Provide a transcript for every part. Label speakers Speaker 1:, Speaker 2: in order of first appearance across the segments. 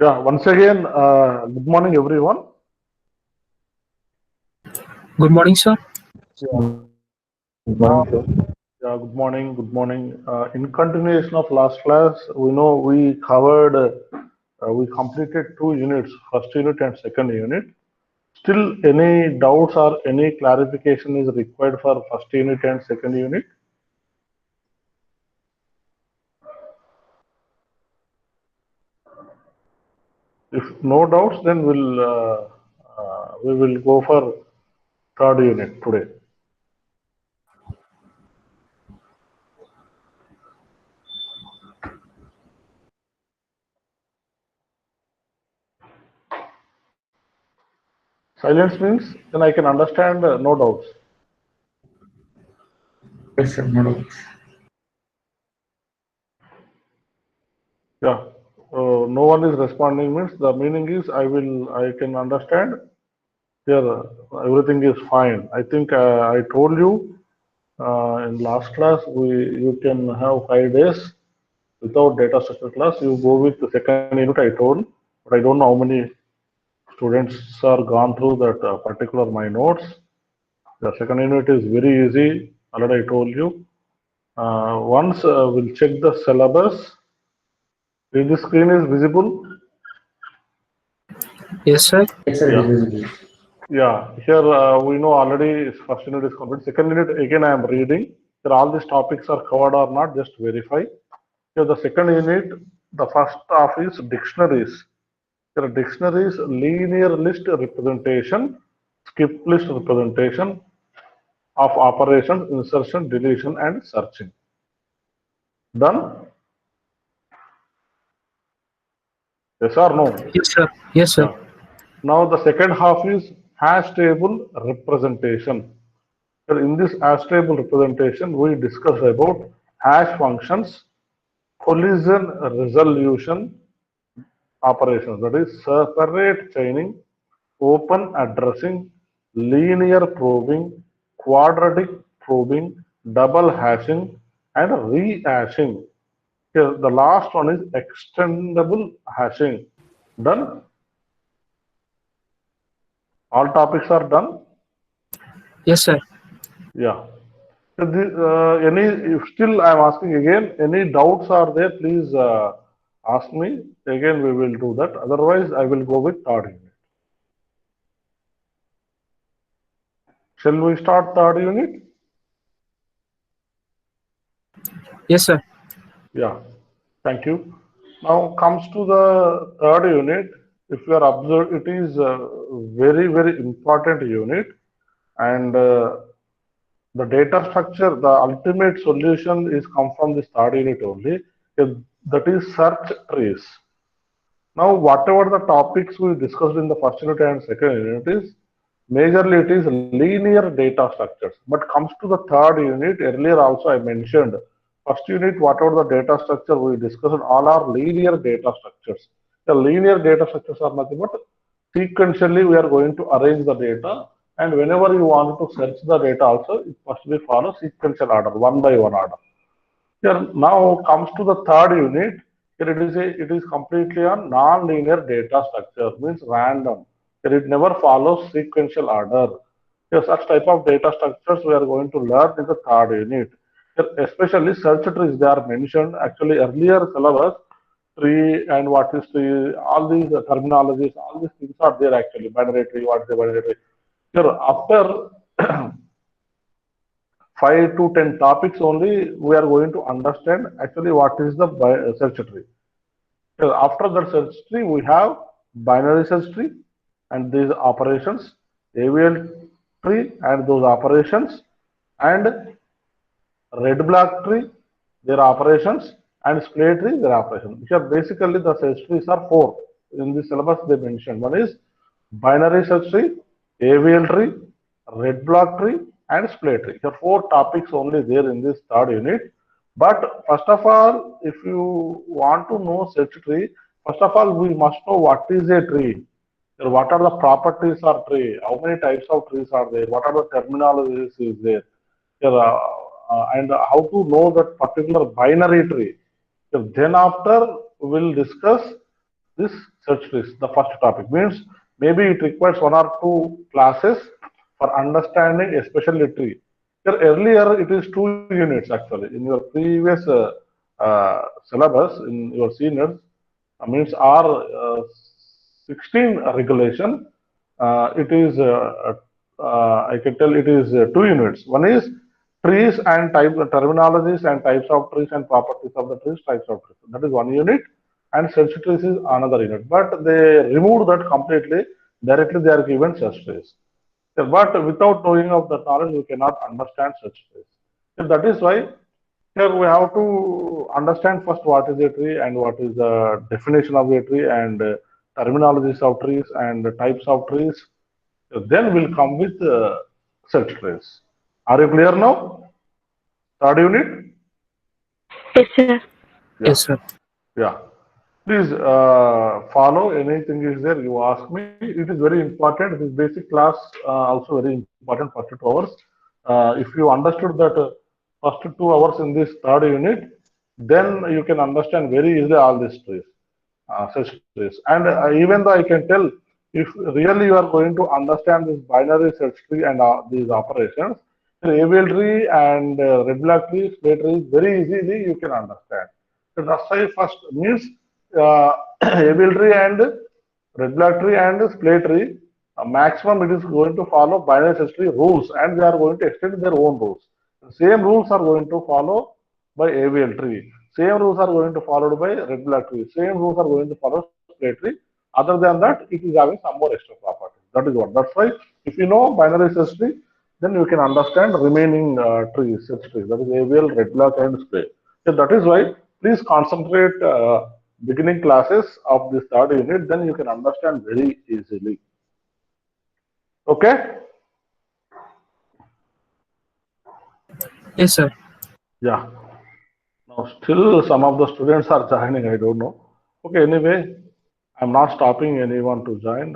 Speaker 1: Yeah, once again, good morning, everyone.
Speaker 2: Good morning, sir.
Speaker 1: Yeah,
Speaker 3: Good
Speaker 1: now,
Speaker 3: morning, sir.
Speaker 1: yeah, good morning, good morning. In continuation of last class, we know we covered, we completed two units, first unit and second unit. Still, any doubts or any clarification is required for first unit and second unit? If no doubts, then we will go for third unit today. Silence means then I can understand no doubts.
Speaker 3: Yes, sir. No doubt.
Speaker 1: Yeah. No one is responding means the meaning is I can understand here everything is fine. I think I told you in last class you can have 5 days without data structure class. You go with the second unit I told, but I don't know how many students are gone through that particular my notes. The second unit is very easy. Already I told you. Once we'll check the syllabus. If the screen is visible,
Speaker 2: Yes, sir.
Speaker 3: Yes, sir. It
Speaker 1: yeah.
Speaker 3: is visible.
Speaker 1: Yeah, here we know already first unit is complete. Second unit again I am reading. Here all these topics are covered or not, just verify. Here the second unit, the first half is dictionaries. Here dictionaries, linear list representation, skip list representation of operations, insertion, deletion, and searching. Done? Yes or no?
Speaker 2: Yes, sir. Yes, sir.
Speaker 1: Yeah. Now the second half is hash table representation. In this hash table representation, we discussed about hash functions, collision resolution operations, that is separate chaining, open addressing, linear probing, quadratic probing, double hashing, and rehashing. Here, the last one is extendable hashing. Done? All topics are done?
Speaker 2: Yes, sir.
Speaker 1: Yeah. Any, if still I'm asking again, any doubts are there, please ask me. Again, we will do that. Otherwise, I will go with third unit. Shall we start third unit?
Speaker 2: Yes, sir.
Speaker 1: Yeah. Thank you. Now comes to the third unit. If you are observed, it is a very, very important unit, and the data structure, the ultimate solution is come from this third unit only. That is search trees. Now, whatever the topics we discussed in the first unit and second unit is majorly it is linear data structures. But comes to the third unit, earlier also I mentioned first unit, whatever the data structure we discussed, all are linear data structures. The linear data structures are nothing but sequentially we are going to arrange the data, and whenever you want to search the data also, it must be follow sequential order, one by one order. Here now comes to the third unit. Here it is completely a non-linear data structure, means random. Here it never follows sequential order. Here such type of data structures we are going to learn in the third unit. Here especially search trees they are mentioned actually earlier syllabus. Tree and what is tree, all these terminologies, all these things are there actually. Binary tree, what is the binary tree? Here after 5 to 10 topics only, we are going to understand actually what is the search tree. After that search tree, we have binary search tree and these operations, AVL tree and those operations, and red block tree, their operations, and split tree, their operations. Which are basically the search trees are four. In the syllabus they mentioned. One is binary search tree, AVL tree, red block tree, and split tree. There are four topics only there in this third unit. But first of all, if you want to know search tree, first of all, we must know what is a tree. What are the properties of tree? How many types of trees are there? What are the terminologies is there? And how to know that particular binary tree. Then after we will discuss this search search trees. The first topic means maybe it requires one or two classes for understanding especially tree. Here, earlier it is 2 units actually. In your previous syllabus, in your seniors, means R 16 regulation, it is, I can tell it is 2 units. One is trees and type terminologies and types of trees and properties of the trees, types of trees. That is 1 unit, and search trees is another unit. But they removed that completely. Directly, they are given search trees. But without knowing of the knowledge, we cannot understand search trees. So that is why here we have to understand first what is a tree and what is the definition of a tree and terminologies of trees and types of trees. Then we'll come with search trees. Are you clear now? Third unit?
Speaker 4: Yes, sir.
Speaker 1: Yeah,
Speaker 2: Yes, sir.
Speaker 1: yeah. Please follow anything is there. You ask me. It is very important. This basic class also very important. First 2 hours. If you understood that first 2 hours in this third unit, then you can understand very easily all these trees, such trees. And even though I can tell, if really you are going to understand this binary search tree and these operations, the ABL tree and red black tree, split tree, very easily you can understand. So that's why first means ABL tree and red black tree and splay tree, maximum it is going to follow binary search tree rules, and they are going to extend their own rules. The same rules are going to follow by AVL tree. Same rules are going to followed by red black tree. Same rules are going to follow splay tree. Other than that, it is having some more extra properties. That is what. That's why if you know binary search tree, then you can understand remaining trees, search trees. That is AVL, red black, and splay. So that is why please concentrate beginning classes of this third unit. Then you can understand very easily. Okay?
Speaker 2: Yes, sir.
Speaker 1: Yeah. Now, still some of the students are joining. I don't know. Okay. Anyway, I'm not stopping anyone to join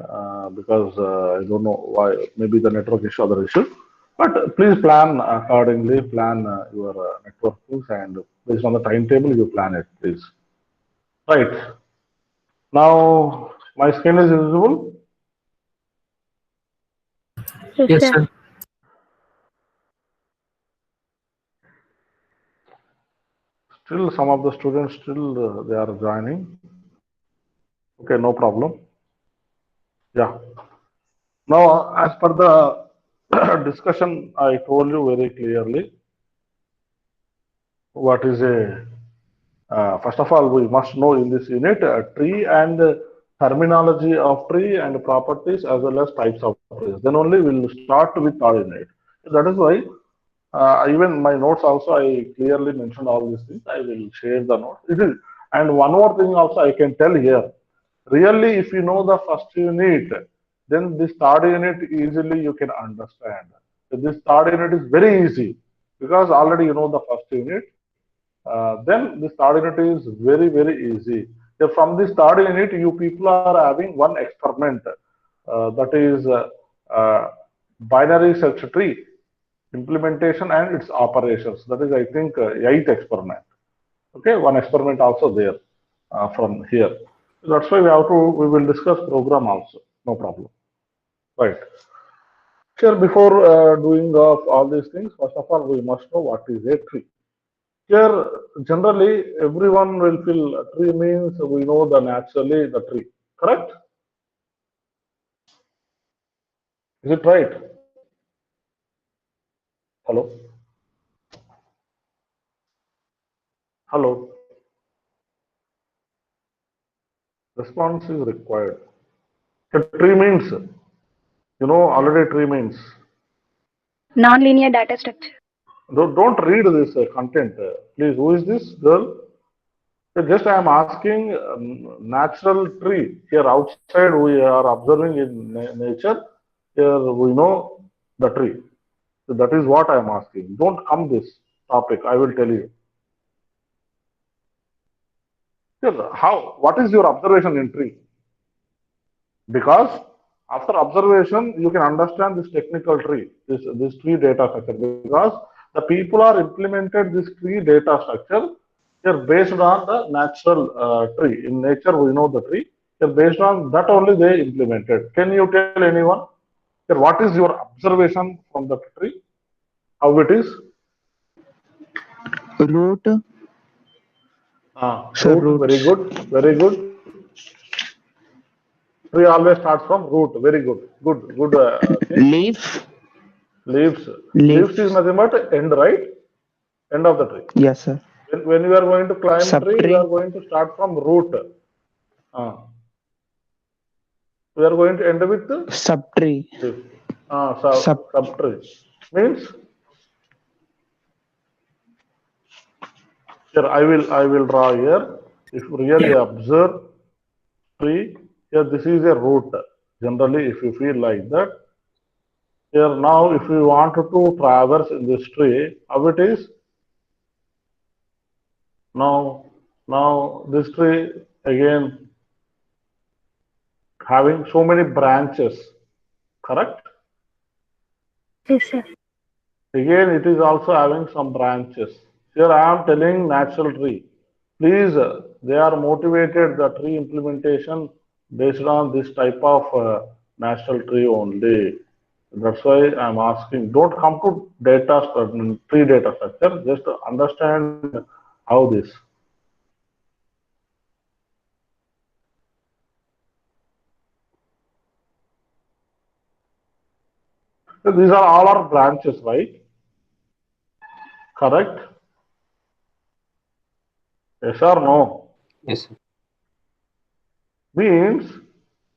Speaker 1: because I don't know why. Maybe the network issue, other issue. But please plan accordingly. Plan your network things, and based on the timetable, you plan it, please. Right. Now, my screen is visible.
Speaker 4: Yes,
Speaker 2: Yes,
Speaker 4: sir.
Speaker 2: sir.
Speaker 1: Still, some of the students still they are joining. Okay, no problem. Yeah. Now, as per the discussion, I told you very clearly what is a. First of all, we must know in this unit tree and terminology of tree and properties as well as types of trees. Then only we'll start with third unit. That is why even my notes also I clearly mentioned all these things. I will share the notes. It is, and one more thing also I can tell here. Really, if you know the first unit, then this third unit easily you can understand. So this third unit is very easy because already you know the first unit. Then this third unit is very easy. So from this third unit, you people are having one experiment that is binary search tree implementation and its operations. That is, I think, eighth experiment. Okay, one experiment also there from here. That's why we have to. We will discuss program also. No problem. Right. Sure. Before doing of all these things, first of all, we must know what is a tree. Here, generally, everyone will feel tree means we know the naturally the tree. Correct? Is it right? Hello? Hello? Response is required. A tree means, you know, already tree means.
Speaker 4: Non-linear data structure.
Speaker 1: Don't read this content. Please, who is this girl? Just I am asking natural tree. Here outside we are observing in nature. Here we know the tree. So that is what I am asking. Don't come this topic. I will tell you. Here, how? What is your observation in tree? Because after observation, you can understand this technical tree, this tree data structure. Because the people are implemented this tree data structure. They are based on the natural tree. In nature, we know the tree. Here, based on that only they implemented. Can you tell anyone? Here, what is your observation from the tree? How it is?
Speaker 5: Root, sir,
Speaker 1: Root, very
Speaker 5: roots.
Speaker 1: good, very good. Tree always starts from root, very good, good thing.
Speaker 5: Leaf,
Speaker 1: Leaves, leaves is
Speaker 5: leaves.
Speaker 1: nothing but end, right? End of the tree.
Speaker 5: Yes, sir.
Speaker 1: When you are going to climb tree, you are
Speaker 5: Subtree,
Speaker 1: going to start from root. Uh, we are going to end with
Speaker 5: subtree,
Speaker 1: leaf.
Speaker 5: sub.
Speaker 1: Subtree means here I will draw here. If you really observe tree, here this is a root. Generally, if you feel like that, here now if you want to traverse in this tree, how it is? Now this tree again having so many branches, correct?
Speaker 4: Yes, sir.
Speaker 1: Again, it is also having some branches. Here I am telling natural tree. Please, they are motivated the tree implementation based on this type of natural tree only. That's why I am asking. Don't come to tree data structure. Just understand how this. So these are all our branches, right? Correct? Yes or no?
Speaker 2: Yes, sir.
Speaker 1: Means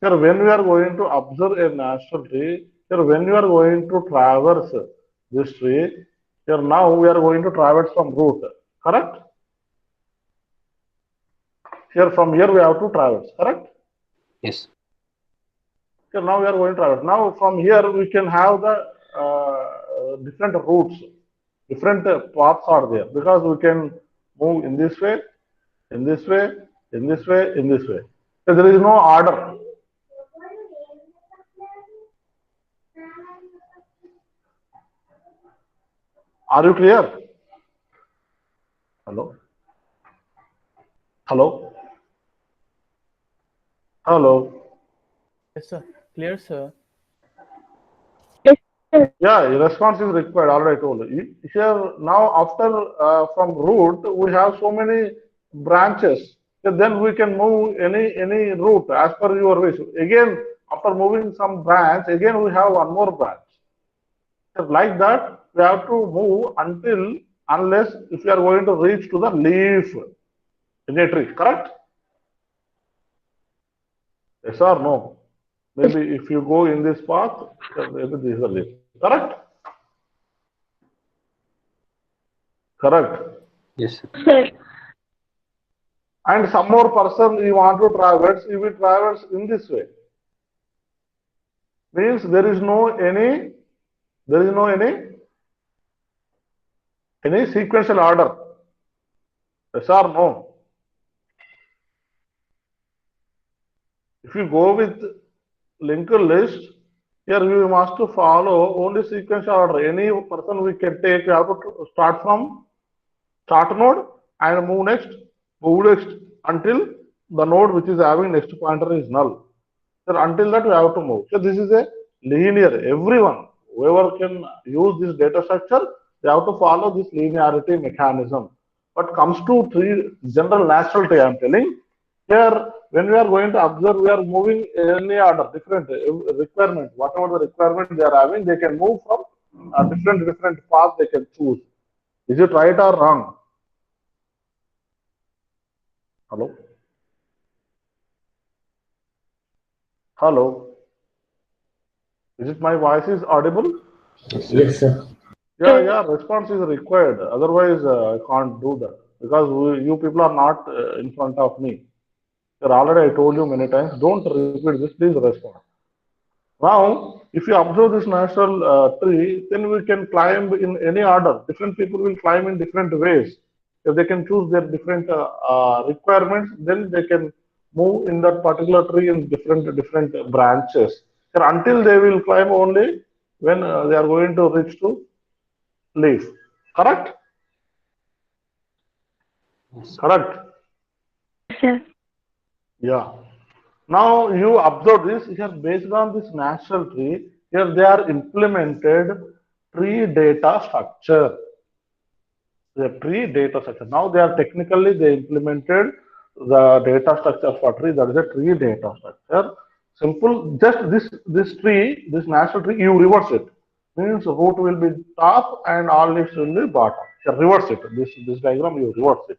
Speaker 1: here when we are going to observe a natural tree, here when you are going to traverse this tree, here now we are going to traverse from root, correct? Here from here we have to traverse, correct?
Speaker 2: Yes.
Speaker 1: Here now we are going to traverse. Now from here we can have the different routes, different paths are there because we can move in this way, in this way, in this way, in this way. So there is no order. Are you clear? Hello? Hello? Hello?
Speaker 6: Yes, sir. Clear, sir.
Speaker 4: Yes, sir.
Speaker 1: Yeah, response is required. Already I told you. Here now after from root we have so many branches. So then we can move any route as per your wish. Again, after moving some branch, again we have one more branch. So like that, we have to move unless if you are going to reach to the leaf in a tree. Correct? Yes or no? Maybe if you go in this path, maybe this is the leaf. Correct? Correct.
Speaker 2: Yes, sir.
Speaker 4: Sir.
Speaker 1: And some more person you want to traverse, you will traverse in this way. Means there is no any sequential order. Yes or no? If you go with linked list, here we must to follow only sequential order. Any person we can take, we have to start from start node and move next until the node which is having next pointer is null. So until that we have to move. So this is a linear. Everyone, whoever can use this data structure, they have to follow this linearity mechanism. But comes to three general natural tree, I am telling. Here, when we are going to observe, we are moving any order, different requirement. Whatever the requirement they are having, they can move from different paths they can choose. Is it right or wrong? Hello? Hello? Is it my voice is audible?
Speaker 2: Yes, sir.
Speaker 3: Yes, sir.
Speaker 1: Yeah, response is required. Otherwise, I can't do that because you people are not in front of me. Sir, already I told you many times, don't repeat this, please respond. Now, if you observe this natural tree, then we can climb in any order. Different people will climb in different ways. If they can choose their different requirements, then they can move in that particular tree in different branches. Sir, until they will climb only when they are going to reach to leaf. Correct?
Speaker 2: Yes.
Speaker 1: Correct.
Speaker 4: Sir.
Speaker 1: Yeah. Now you observe this here based on this natural tree. Here they are implemented tree data structure. The tree data structure. Now they are technically they implemented the data structure for tree. That is a tree data structure. Simple. Just this tree, this natural tree, you reverse it. Means root will be top and all leaves will be bottom. You reverse it. This diagram you reverse it.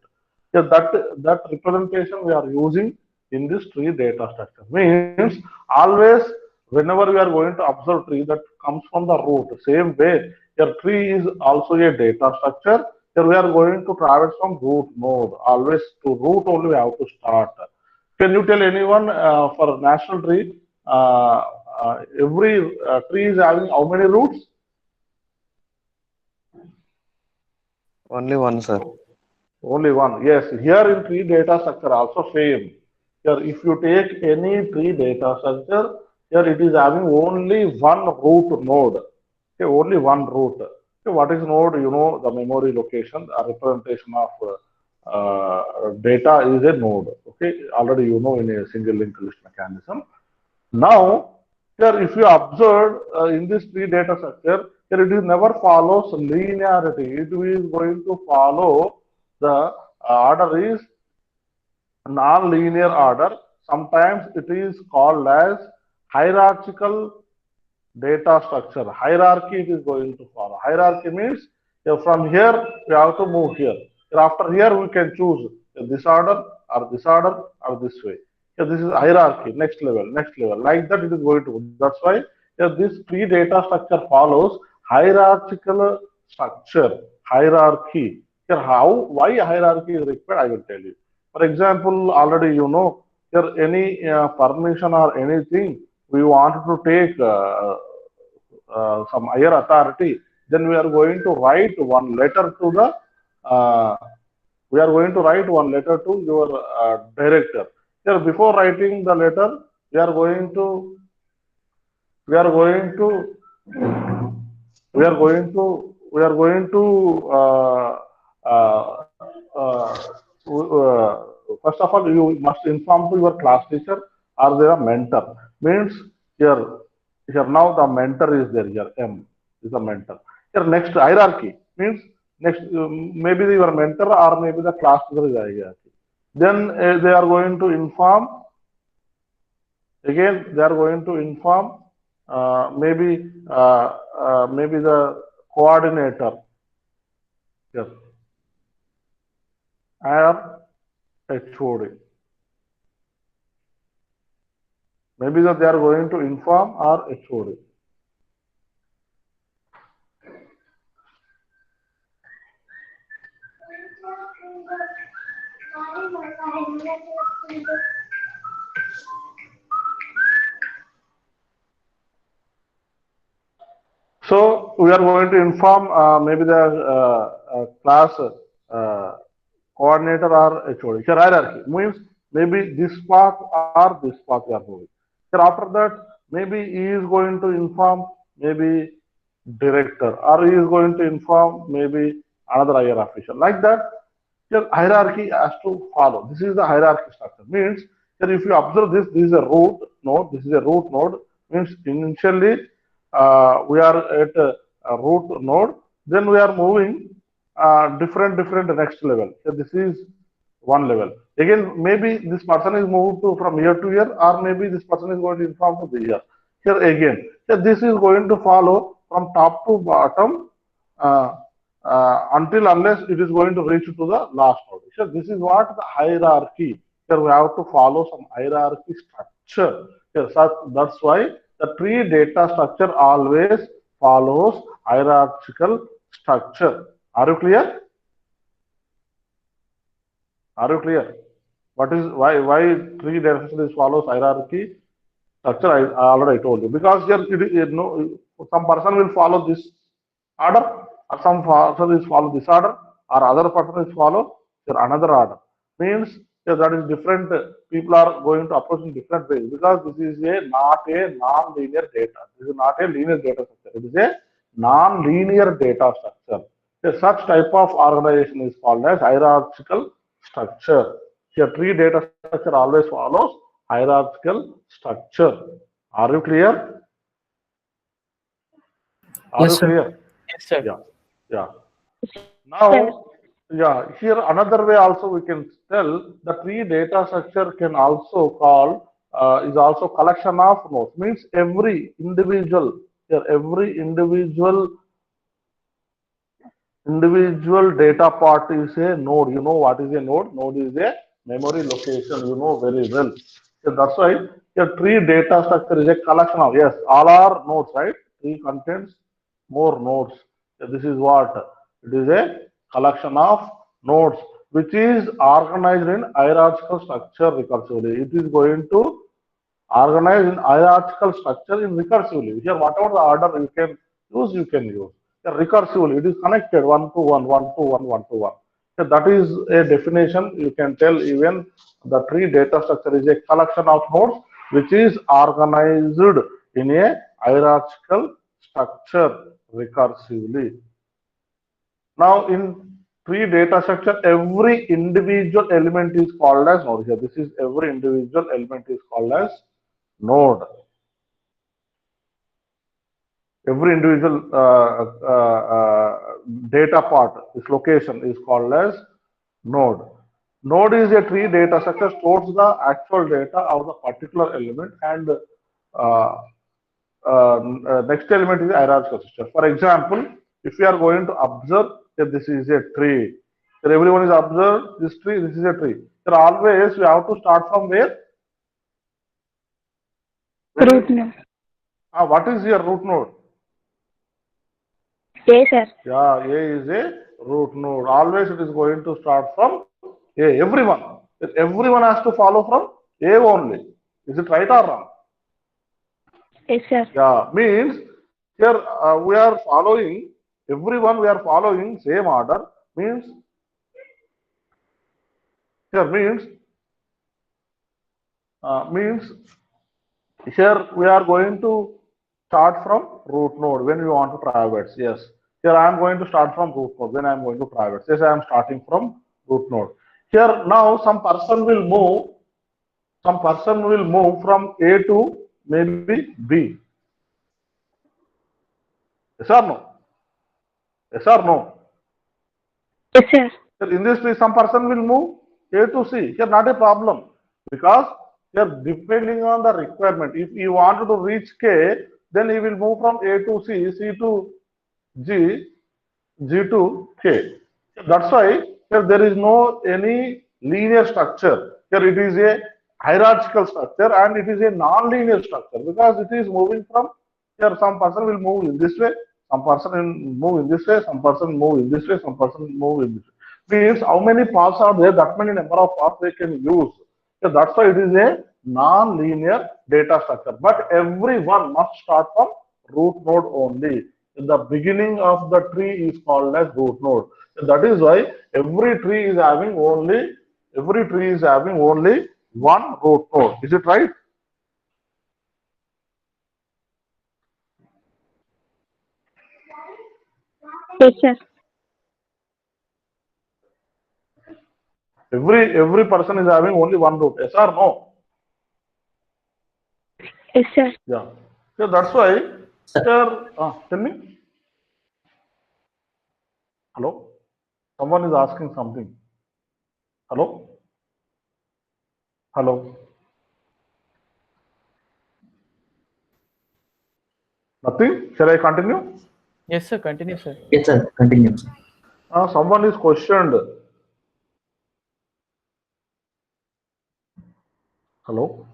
Speaker 1: Yeah, that representation we are using in this tree data structure means always whenever we are going to observe tree that comes from the root. Same way, your tree is also a data structure. Here we are going to traverse from root node. Always to root only we have to start. Can you tell anyone for national tree? Every tree is having how many roots?
Speaker 7: Only one, sir.
Speaker 1: Only one. Yes, here in tree data structure also same. Here, if you take any tree data structure, here it is having only one root node. Okay, only one root. Okay, what is node? You know the memory location, a representation of data is a node. Okay, already you know in a single linked list mechanism. Now, here if you observe in this tree data structure, here it is never follows linearity. It is going to follow the order is non-linear order. Sometimes it is called as hierarchical data structure. Hierarchy it is going to follow. Hierarchy means from here we have to move here. After here we can choose this order or this order or this way. This is hierarchy, next level, next level. Like that it is going to. That's why this tree data structure follows hierarchical structure, hierarchy. Here how, why hierarchy is required, I will tell you. For example, already you know, here any permission or anything we want to take some higher authority, then we are going to write one letter to the we are going to write one letter to your director. Here, before writing the letter, we are going to we are going to we are going to uh, uh, first of all you must inform to your class teacher or their mentor. Means here now the mentor is there, here M is the mentor. Here next hierarchy means next maybe your mentor or maybe the class teacher is hierarchy. Then they are going to inform. Again, they are going to inform maybe the coordinator, yes, or HOD. Maybe that they are going to inform or HOD. So we are going to inform maybe the class coordinator or HOD. Here hierarchy means maybe this path or this path we are moving. Here after that maybe he is going to inform maybe director or he is going to inform maybe another higher official. Like that, your hierarchy has to follow. This is the hierarchy structure. Means that if you observe this, this is a root node. This is a root node. Means initially we are at a root node. Then we are moving different next level. So this is one level. Again, maybe this person is moved to from year to year, or maybe this person is going to inform to the year. Here again, so this is going to follow from top to bottom. Until unless it is going to reach to the last node. So this is what the hierarchy. Here we have to follow some hierarchy structure. Yes, that's why the tree data structure always follows hierarchical structure. Are you clear? Are you clear? What is why tree data structure follows hierarchy structure? I already told you, because here some person will follow this order, or some person is follow this order, or other person is follow another order. Means that is different. People are going to approach in different ways, because this is not a non-linear data. This is not a linear data structure. It is a non-linear data structure. Such type of organization is called as hierarchical structure. Here, tree data structure always follows hierarchical structure. Are you clear? Are
Speaker 2: Yes,
Speaker 1: you
Speaker 2: sir.
Speaker 1: clear?
Speaker 6: Yes, sir.
Speaker 1: Yeah, yeah.
Speaker 4: Sir.
Speaker 1: Now, yeah, here another way also we can tell the tree data structure can also call is also collection of nodes. Means every individual here, every individual data part is a node. You know what is a node? Node is a memory location. You know very well. So that's why your tree data structure is a collection of, yes, all are nodes, right? Tree contains more nodes. So this is what it is, a collection of nodes which is organized in hierarchical structure recursively. It is going to organized in hierarchical structure in recursively. Here, whatever the order you can use, you can use. Here, recursively, it is connected one to one, one to one, one to one. So that is a definition. You can tell even the tree data structure is a collection of nodes which is organized in a hierarchical structure recursively. Now, in tree data structure, every individual element is called as node. Here, this is every individual element is called as node. Every individual data part, this location is called as node. Node is a tree data structure stores the actual data of the particular element, and next element is hierarchical structure. For example, if you are going to observe that this is a tree, that everyone is observed this tree, this is a tree. There always you have to start from where?
Speaker 4: Root node.
Speaker 1: What is your root node?
Speaker 4: Yes, sir.
Speaker 1: Yeah, A is a root node. Always it is going to start from A. Everyone. Everyone has to follow from A only. Is it right or wrong?
Speaker 4: Yes, sir.
Speaker 1: Yeah, means here we are following everyone. We are following same order. Means here we are going to start from root node when we want to traverse. Yes. Here I am going to start from root node when I am going to traverse. Yes, I am starting from root node. Here now some person will move. Some person will move from A to maybe B. Yes or no? Yes or no?
Speaker 4: Yes, sir.
Speaker 1: Here in this case, some person will move A to C. Here not a problem because here depending on the requirement. If you wanted to reach K, then he will move from A to C, C to G, G to K. That's why here there is no any linear structure. Here it is a hierarchical structure and it is a non-linear structure because it is moving from here. Some person will move in this way, some person will move in this way, some person move in this way, some person move in this way. Means how many paths are there? That many number of paths they can use. So that's why it is a non-linear data structure. But everyone must start from root node only. In the beginning of the tree is called as root node. So that is why every tree is having only one root node. Is it right?
Speaker 4: Yes, sir.
Speaker 1: Every person is having only one root. Yes or no?
Speaker 4: Yes, sir.
Speaker 1: Yeah. So that's why, sir, tell me. Hello? Someone is asking something. Hello? Hello? Nothing? Shall I continue?
Speaker 6: Yes, sir. Continue, sir.
Speaker 2: Yes, sir. Continue.
Speaker 1: Someone is questioned. Hello?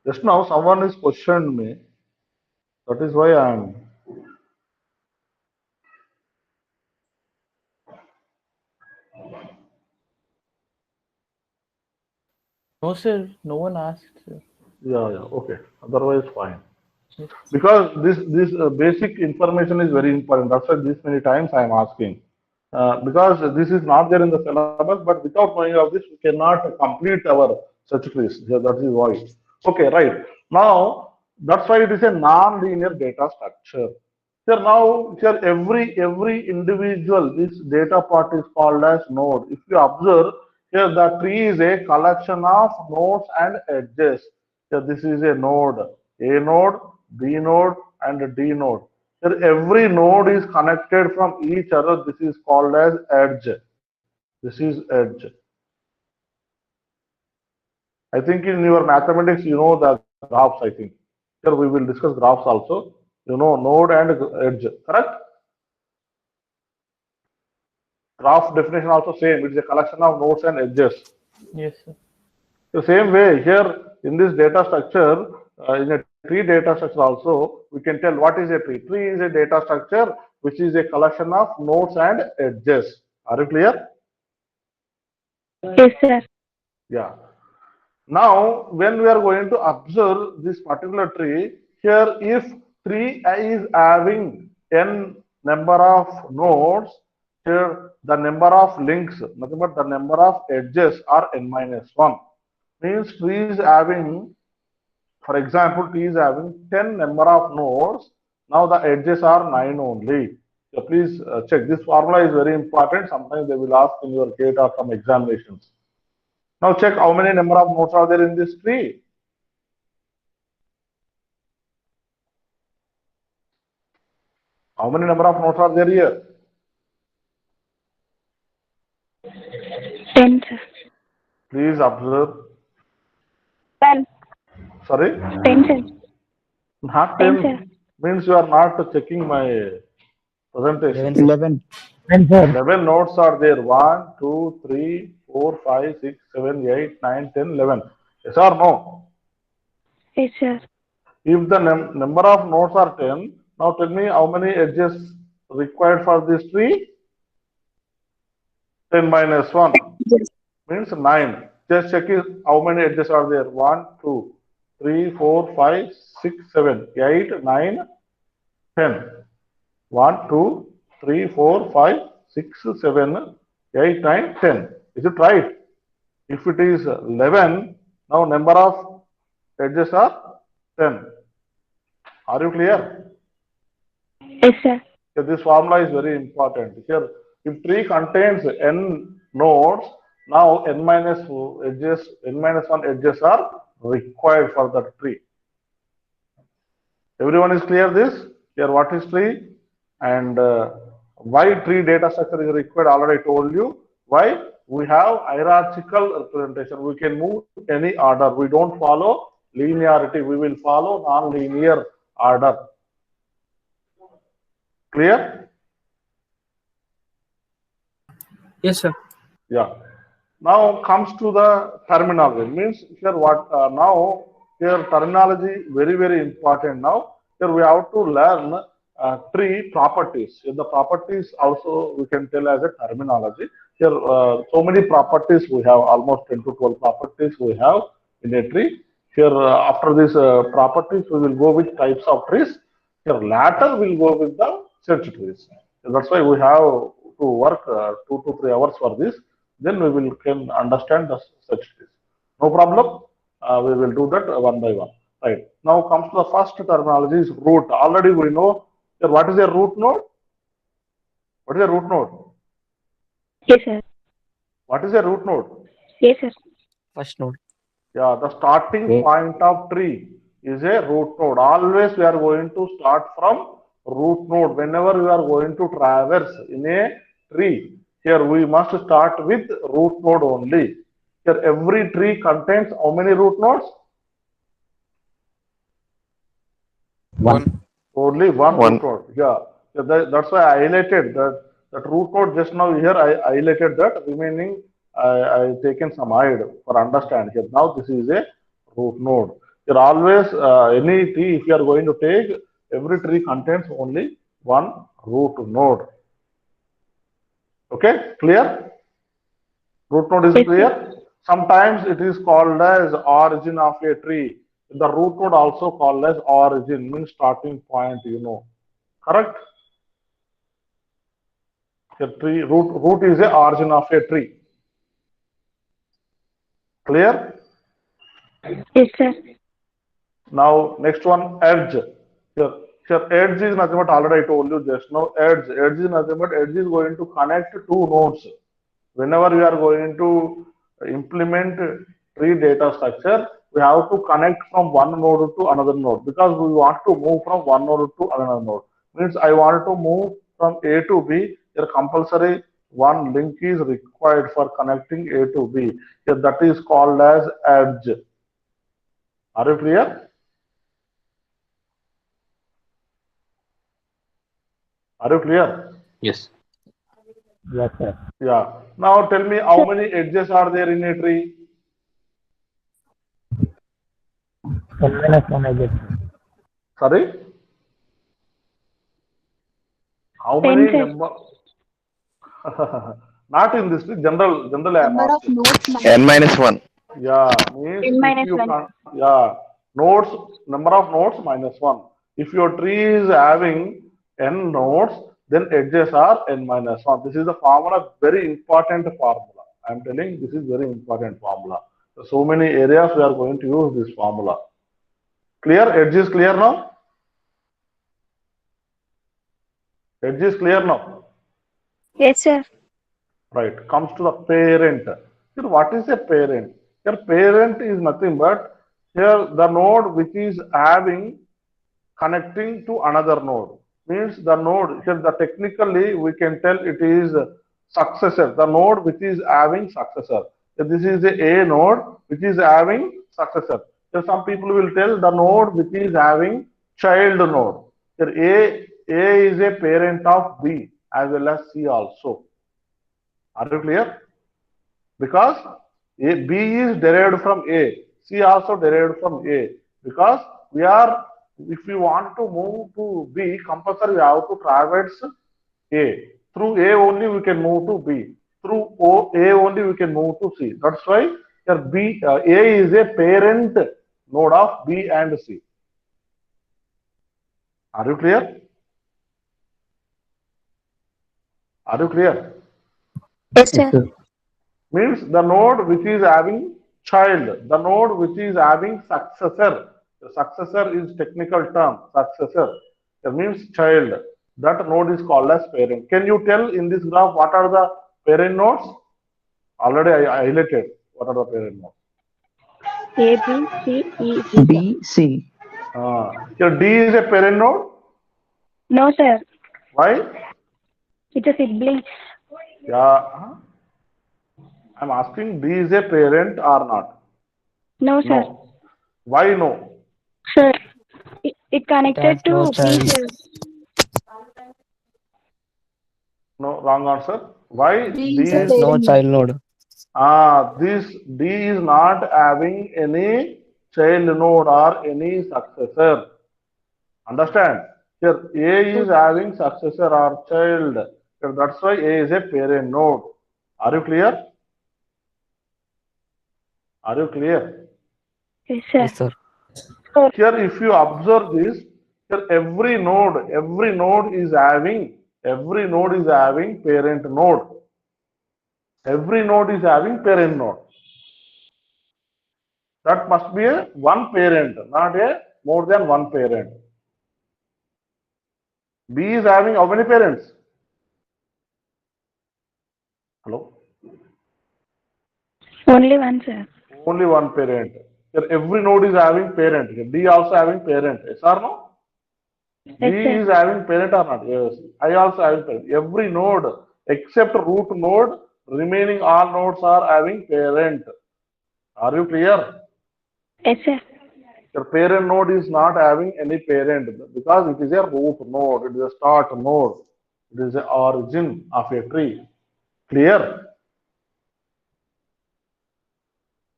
Speaker 1: Just now, someone is questioned me. That is why I am.
Speaker 6: No, sir. No one asked, sir.
Speaker 1: Yeah, yeah. Okay. Otherwise, fine.
Speaker 6: Yes.
Speaker 1: Because this basic information is very important. That's why this many times I am asking. Because this is not there in the syllabus, but without knowing of this, we cannot complete our such quiz. Yeah, that is why. Okay, right. Now, that's why it is a non-linear data structure. Here now, here every individual, this data part is called as node. If you observe, Here the tree is a collection of nodes and edges. Here this is a node, A node, B node, and D node. Here every node is connected from each other. This is called as edge. This is edge. I think in your mathematics, you know the graphs, I think. Here we will discuss graphs also. You know node and edge, correct? Graph definition also same. It is a collection of nodes and edges.
Speaker 6: Yes, sir.
Speaker 1: The same way here in this data structure, in a tree data structure also, we can tell what is a tree. Tree is a data structure which is a collection of nodes and edges. Are you clear?
Speaker 4: Yes, sir.
Speaker 1: Yeah. Now, when we are going to observe this particular tree, here if tree is having n number of nodes, here the number of links, nothing but the number of edges are n minus 1. Means tree is having, for example, tree is having 10 number of nodes. Now the edges are 9 only. So please check. This formula is very important. Sometimes they will ask in your gate or some examinations. Now check how many number of nodes are there in this tree. How many number of nodes are there here?
Speaker 4: 10, sir.
Speaker 1: Please observe.
Speaker 4: 10.
Speaker 1: Sorry,
Speaker 4: 10, sir.
Speaker 1: not
Speaker 4: 10,
Speaker 1: 10
Speaker 4: sir.
Speaker 1: means you are not checking my presentation.
Speaker 5: 11.
Speaker 1: 11 nodes are there. 1, 2, 3, 4, 5, 6, 7, 8, 9, 10, 11. Yes or no?
Speaker 4: Yes, sir.
Speaker 1: If the number of nodes are 10, now tell me how many edges required for this tree? 10 minus 1 means 9. Just check how many edges are there. 1, 2, 3, 4, 5, 6, 7, 8, 9, 10. 1, 2, 3, 4, 5, 6, 7, 8, 9, 10. Is it right? If it is 11, now number of edges are 10. Are you clear?
Speaker 4: Yes, sir.
Speaker 1: So this formula is very important. Here, if tree contains n nodes, now n minus edges, n minus 1 edges are required for the tree. Everyone is clear this? Here, what is tree? And why tree data structure is required? Already told you. Why? We have hierarchical representation. We can move any order. We don't follow linearity. We will follow non-linear order. Clear?
Speaker 5: Yes, sir.
Speaker 1: Yeah. Now comes to the terminology. Means here what now here terminology very important. Now here we have to learn tree properties. The properties also we can tell as a terminology. Here so many properties we have, almost 10 to 12 properties we have in a tree. Here after these properties we will go with types of trees. Here later we'll go with the search trees. That's why we have to work 2 to 3 hours for this. Then we will can understand the such trees. No problem. We will do that one by one. Right. Now comes to the first terminology is root. Already we know that what is a root node? What is a root node?
Speaker 4: Yes, sir.
Speaker 1: What is a root node?
Speaker 4: Yes, sir.
Speaker 5: First node.
Speaker 1: Yeah, the starting point of tree is a root node. Always we are going to start from root node. Whenever we are going to traverse in a tree, here we must start with root node only. Here every tree contains how many root nodes?
Speaker 7: One.
Speaker 1: Only one
Speaker 7: One.
Speaker 1: root node. Yeah. That's why I highlighted that root node just now here I highlighted that. Remaining I taken some hide for understand here. Now this is a root node. Here always any tree if you are going to take, every tree contains only one root node. Okay, clear? Root node is
Speaker 4: Yes,
Speaker 1: clear.
Speaker 4: sir.
Speaker 1: Sometimes it is called as origin of a tree. The root node also called as origin, means starting point, you know. Correct? The tree root is a origin of a tree. Clear?
Speaker 4: Yes, sir.
Speaker 1: Now next one, edge. Here edge is nothing but already I told you just now. Edge is nothing but edge is going to connect two nodes. Whenever we are going to implement tree data structure, we have to connect from one node to another node because we want to move from one node to another node. Means I want to move from A to B. Here compulsory one link is required for connecting A to B. Here that is called as edge. Are you clear? Are you clear?
Speaker 2: Yes.
Speaker 3: Yes, sir.
Speaker 1: Yeah. Now tell me how many edges are there in a tree?
Speaker 3: N-1 edges.
Speaker 1: Sorry? How
Speaker 4: 10,
Speaker 1: many
Speaker 4: sir.
Speaker 1: number? Not in this tree, general I am
Speaker 8: Number of
Speaker 1: asking.
Speaker 8: nodes
Speaker 7: N minus 1.
Speaker 1: Yeah, means
Speaker 4: 10
Speaker 1: if
Speaker 4: minus
Speaker 1: you
Speaker 4: 1.
Speaker 1: can, yeah, nodes, number of nodes minus 1. If your tree is having n nodes, then edges are n minus 1. This is the formula, very important formula. I am telling this is very important formula. So many areas we are going to use this formula. Clear? Edge is clear now? Edge is clear now?
Speaker 4: Yes, sir.
Speaker 1: Right. Comes to the parent. Here, what is a parent? Here, parent is nothing but here the node which is having connecting to another node. Means the node here the technically we can tell it is successor. The node which is having successor. So this is a node which is having successor. So some people will tell the node which is having child node. Here A is a parent of B as well as C also. Are you clear? Because B is derived from A, C also derived from A. Because we are, if we want to move to B, compulsory we have to traverse A. Through A only we can move to B. Through A only we can move to C. That's why here A is a parent node of B and C. Are you clear? Are you clear?
Speaker 4: Yes,
Speaker 2: Yes,
Speaker 4: sir.
Speaker 2: sir.
Speaker 1: Means the node which is having child, the node which is having successor. The successor is technical term, successor. That means child. That node is called as parent. Can you tell in this graph what are the parent nodes? Already I highlighted what are the parent nodes.
Speaker 4: A, B, C, E, D.
Speaker 5: B, C.
Speaker 1: Here D is a parent node.
Speaker 4: No, sir.
Speaker 1: Why?
Speaker 4: It's a sibling.
Speaker 1: Yeah. I'm asking D is a parent or not?
Speaker 4: No, sir.
Speaker 1: No. Why no?
Speaker 4: Sir, it
Speaker 5: It has
Speaker 4: connected
Speaker 5: no
Speaker 4: to B,
Speaker 5: child.
Speaker 4: sir.
Speaker 1: No, wrong answer. Why
Speaker 8: B
Speaker 1: D
Speaker 8: is
Speaker 5: It
Speaker 8: a
Speaker 5: has
Speaker 1: is
Speaker 5: no
Speaker 8: parent node.
Speaker 5: child node.
Speaker 1: This D is not having any child node or any successor. Understand? Here A is having successor or child. Here, that's why A is a parent node. Are you clear? Are you clear?
Speaker 4: Yes, sir.
Speaker 5: Yes, sir.
Speaker 1: Here, if you observe this, here every node is having parent node. Every node is having parent node. That must be a one parent, not a more than one parent. B is having how many parents? Hello?
Speaker 4: Only one, sir.
Speaker 1: Only one parent. Here every node is having parent. Here D also having parent. Yes or no? D
Speaker 4: Yes, sir.
Speaker 1: is having parent or not? Yes. I also having parent. Every node except root node, remaining all nodes are having parent. Are you clear?
Speaker 4: Yes, sir.
Speaker 1: Your parent node is not having any parent because it is a root node, it is a start node, it is the origin of a tree. Clear?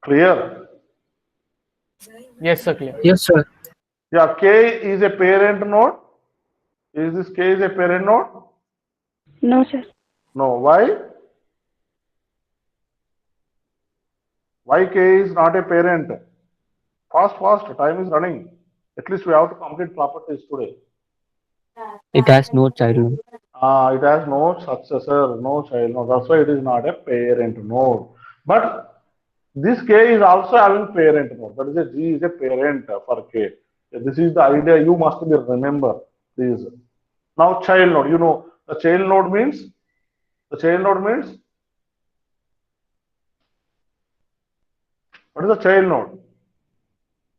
Speaker 1: Clear?
Speaker 6: Yes, sir. Clear.
Speaker 5: Yes, sir.
Speaker 1: Yeah, K is a parent node. Is this K is a parent node?
Speaker 4: No, sir.
Speaker 1: No. Why? Why K is not a parent? Fast, fast, time is running. At least we have to complete properties today.
Speaker 2: It has no child node.
Speaker 1: It has no successor, no child node. That's why it is not a parent node. But this K is also having parent node. That is a G is a parent for K. This is the idea you must be remember. This. Now child node. You know the child node means What is the child node?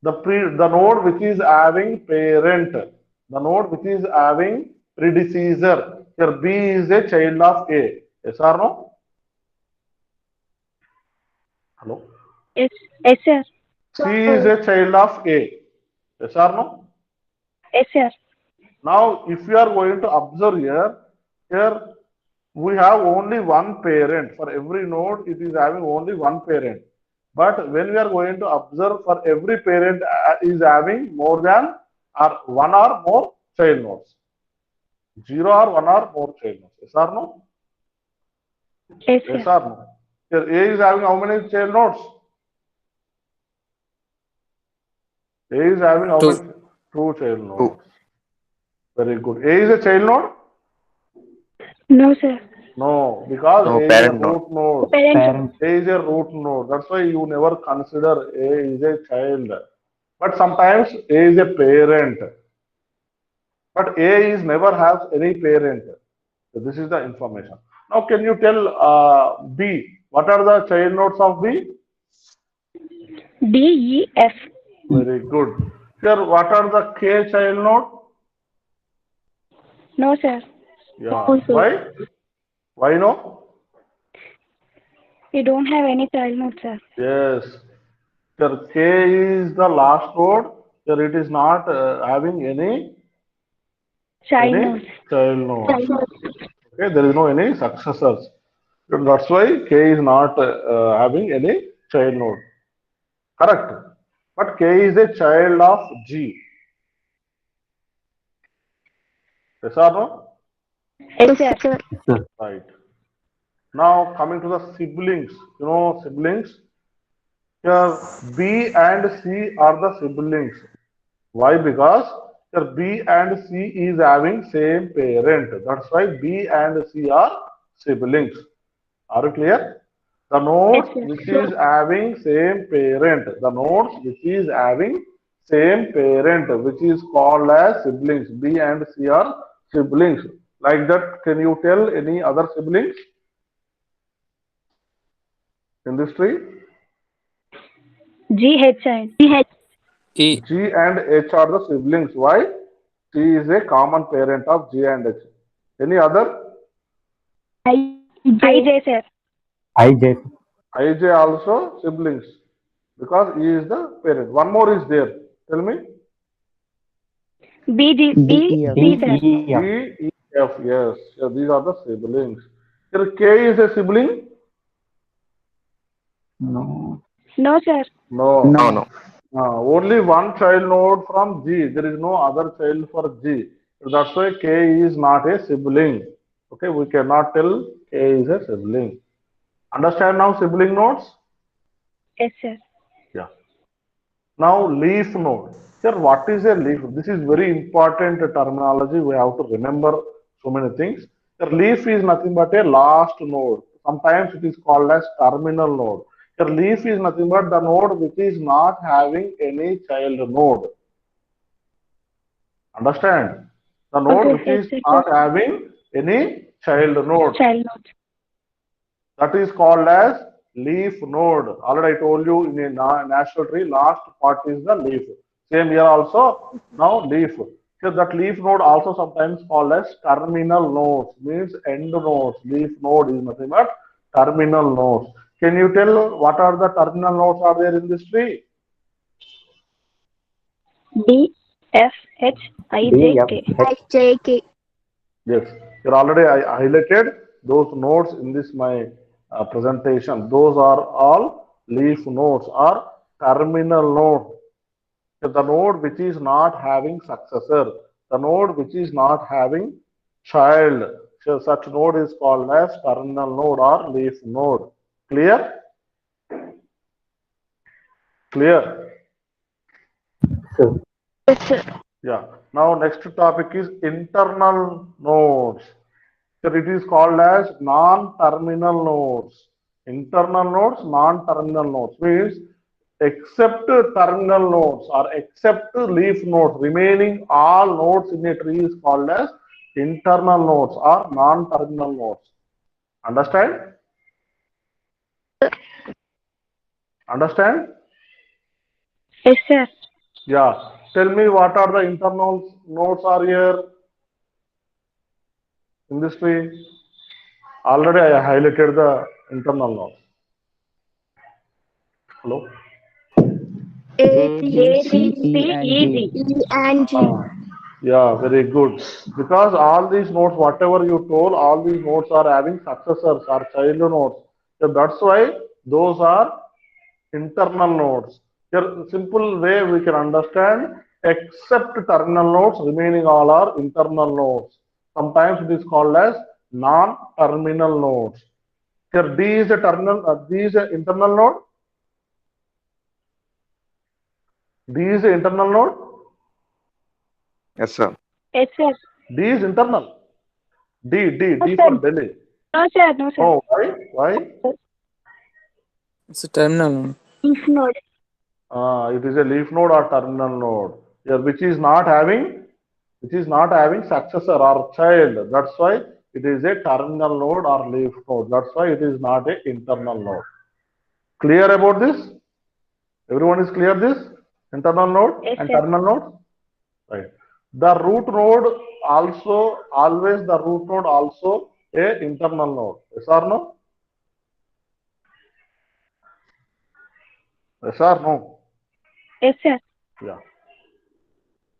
Speaker 1: The node which is having parent, the node which is having predecessor. Here B is a child of A. Yes or no? Hello?
Speaker 4: Yes. Yes, sir.
Speaker 1: C is a child of A. Yes or no?
Speaker 4: Yes, sir.
Speaker 1: Now, if you are going to observe here we have only one parent. For every node, it is having only one parent. But when we are going to observe, for every parent is having more than or one or more child nodes. Zero or one or more child nodes. Yes or no?
Speaker 4: Yes,
Speaker 1: Yes
Speaker 4: sir.
Speaker 1: or no? Here A is having how many child nodes? A is having how many?
Speaker 7: 2.
Speaker 1: Two child
Speaker 7: 2.
Speaker 1: nodes. Very good. A is a child node?
Speaker 4: No, sir.
Speaker 1: No, because
Speaker 7: No,
Speaker 1: A is a
Speaker 7: parent node.
Speaker 1: root node.
Speaker 4: Parent.
Speaker 3: Parent.
Speaker 1: A is a root node. That's why you never consider A is a child. But sometimes A is a parent. But A is never has any parent. So this is the information. Now, can you tell B? What are the child nodes of B?
Speaker 4: D, E, F.
Speaker 1: Very good. Here, what are the K child node?
Speaker 4: No, sir.
Speaker 1: Yeah.
Speaker 4: No, sir.
Speaker 1: Why? Why no?
Speaker 4: We don't have any child node, sir.
Speaker 1: Yes. Here, K is the last node. Here, it is not having
Speaker 4: Child
Speaker 1: any
Speaker 4: nodes.
Speaker 1: child nodes. Okay, there is no any successors. That's why K is not having any child node. Correct. But K is a child of G. Yes or no?
Speaker 4: Yes, sir.
Speaker 3: Sir.
Speaker 1: Right. Now coming to the siblings. You know siblings? Here B and C are the siblings. Why? Because here B and C is having same parent. That's why B and C are siblings. Are you clear? The
Speaker 4: Yes,
Speaker 1: nodes
Speaker 4: sir.
Speaker 1: which is having same parent, the nodes which is having same parent, which is called as siblings. B and C are siblings. Like that, can you tell any other siblings in this tree?
Speaker 4: G, H, I.
Speaker 7: E.
Speaker 1: G and H are the siblings. Why? C is a common parent of G and H. Any other?
Speaker 4: I, J, sir.
Speaker 3: IJ.
Speaker 1: IJ also siblings because he is the parent. One more is there. Tell me.
Speaker 4: B, D, E, C, sir.
Speaker 3: D,
Speaker 1: D, E, F. Yes. Yeah, these are the siblings. Here K is a sibling?
Speaker 3: No.
Speaker 4: No, sir.
Speaker 1: No.
Speaker 7: No,
Speaker 3: No.
Speaker 7: no.
Speaker 1: Only one child node from G. There is no other child for G. That's why K is not a sibling. Okay, we cannot tell K is a sibling. Understand now sibling nodes?
Speaker 4: Yes, sir.
Speaker 1: Yeah. Now leaf node. Here, what is a leaf? This is very important terminology. We have to remember so many things. The leaf is nothing but a last node. Sometimes it is called as terminal node. The leaf is nothing but the node which is not having any child node. Understand? The node
Speaker 4: Okay,
Speaker 1: which
Speaker 4: yes,
Speaker 1: is
Speaker 4: sir.
Speaker 1: not having any child node.
Speaker 4: Child node.
Speaker 1: That is called as leaf node. Already I told you in a natural tree, last part is the leaf. Same here also, now leaf. So that leaf node also sometimes called as terminal nodes, means end nodes. Leaf node is nothing but terminal nodes. Can you tell what are the terminal nodes are there in this tree?
Speaker 4: D, F, H, I, J,
Speaker 3: D, F,
Speaker 4: K.
Speaker 3: H.
Speaker 1: Yes, here already I highlighted those nodes in this my presentation. Those are all leaf nodes or terminal node. The node which is not having successor, the node which is not having child. So such node is called as terminal node or leaf node. Clear? Clear?
Speaker 3: Sir.
Speaker 1: Yeah. Now next topic is internal nodes. So it is called as non-terminal nodes. Internal nodes, non-terminal nodes means except terminal nodes or except leaf nodes, remaining all nodes in a tree is called as internal nodes or non-terminal nodes. Understand? Understand?
Speaker 4: Yes, sir.
Speaker 1: Yeah. Tell me what are the internal nodes are here in this tree? Already I highlighted the internal nodes. Hello?
Speaker 3: A, B,
Speaker 4: A,
Speaker 3: C,
Speaker 4: B,
Speaker 3: E,
Speaker 4: C,
Speaker 3: and
Speaker 4: E,
Speaker 3: G.
Speaker 4: G. E and G.
Speaker 1: Yeah, very good. Because all these nodes, whatever you told, all these nodes are having successors or child nodes. So that's why those are internal nodes. Here, simple way we can understand, except terminal nodes, remaining all are internal nodes. Sometimes it is called as non-terminal nodes. Here, D is a terminal, D is an internal node. D is an internal node.
Speaker 7: Yes, sir.
Speaker 4: Yes, sir.
Speaker 1: D is internal.
Speaker 4: No,
Speaker 1: D
Speaker 4: sir.
Speaker 1: for Delhi.
Speaker 4: No, sir. No, sir.
Speaker 1: Oh, why? Why?
Speaker 7: It's a terminal.
Speaker 4: If node.
Speaker 1: It is a leaf node or terminal node. Here, which is not having successor or child. That's why it is a terminal node or leaf node. That's why it is not a internal node. Clear about this? Everyone is clear this? Internal node
Speaker 4: Yes,
Speaker 1: and
Speaker 4: sir.
Speaker 1: terminal node? Right. The root node also, always the root node also a internal node. Yes or no? Yes or no?
Speaker 4: Yes, sir.
Speaker 1: Yeah.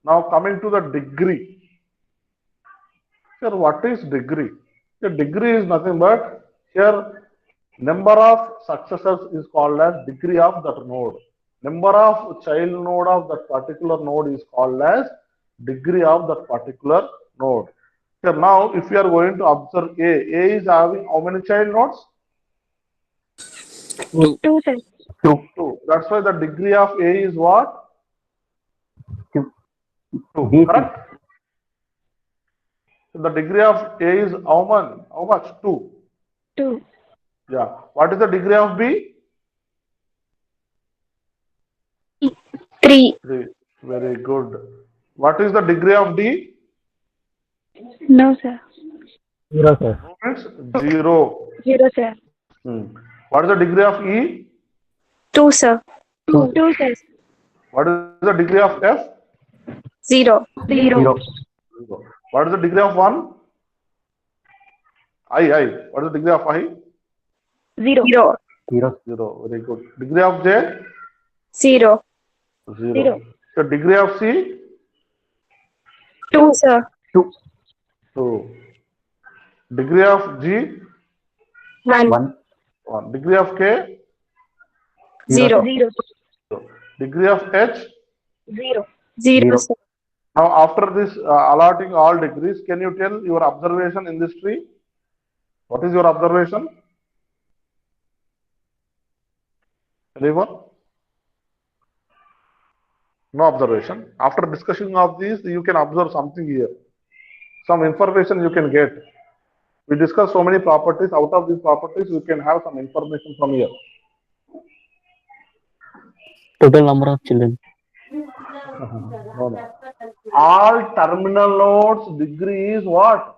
Speaker 1: Now coming to the degree. Sir, what is degree? The degree is nothing but here number of successors is called as degree of that node. Number of child node of that particular node is called as degree of that particular node. Here now, if you are going to observe A is having how many child nodes?
Speaker 7: 2.
Speaker 4: 2, sir.
Speaker 3: 2,
Speaker 1: Two. That's why the degree of A is what?
Speaker 3: 2.
Speaker 1: 2.
Speaker 3: B, 2.
Speaker 1: Correct? So the degree of A is how much? How much? 2.
Speaker 4: 2.
Speaker 1: Yeah. What is the degree of B?
Speaker 4: 3.
Speaker 1: 3. Very good. What is the degree of D?
Speaker 4: No, sir.
Speaker 3: 0, sir.
Speaker 1: It's 0.
Speaker 4: 0, sir.
Speaker 1: Hmm. What is the degree of E?
Speaker 4: 2, sir.
Speaker 3: 2,
Speaker 4: 2, sir.
Speaker 1: What is the degree of F?
Speaker 4: 0. 0.
Speaker 3: 0,
Speaker 1: 0. What is the degree of 1? I. What is the degree of I?
Speaker 4: 0.
Speaker 3: 0,
Speaker 1: 0. Very good. Degree of J?
Speaker 4: 0.
Speaker 1: 0. The degree of C?
Speaker 4: 2, sir.
Speaker 3: 2,
Speaker 1: 2. Degree of G?
Speaker 4: 1.
Speaker 3: 1,
Speaker 1: 1. Degree of K?
Speaker 3: 0,
Speaker 4: 0.
Speaker 1: Degree of H?
Speaker 4: 0.
Speaker 3: 0.
Speaker 4: Sir.
Speaker 1: Now, after this allotting all degrees, can you tell your observation in this tree? What is your observation? Anyone? No observation. After discussion of these, you can observe something here. Some information you can get. We discussed so many properties. Out of these properties, you can have some information from here.
Speaker 2: Total number of children.
Speaker 1: No. All terminal nodes degree is what?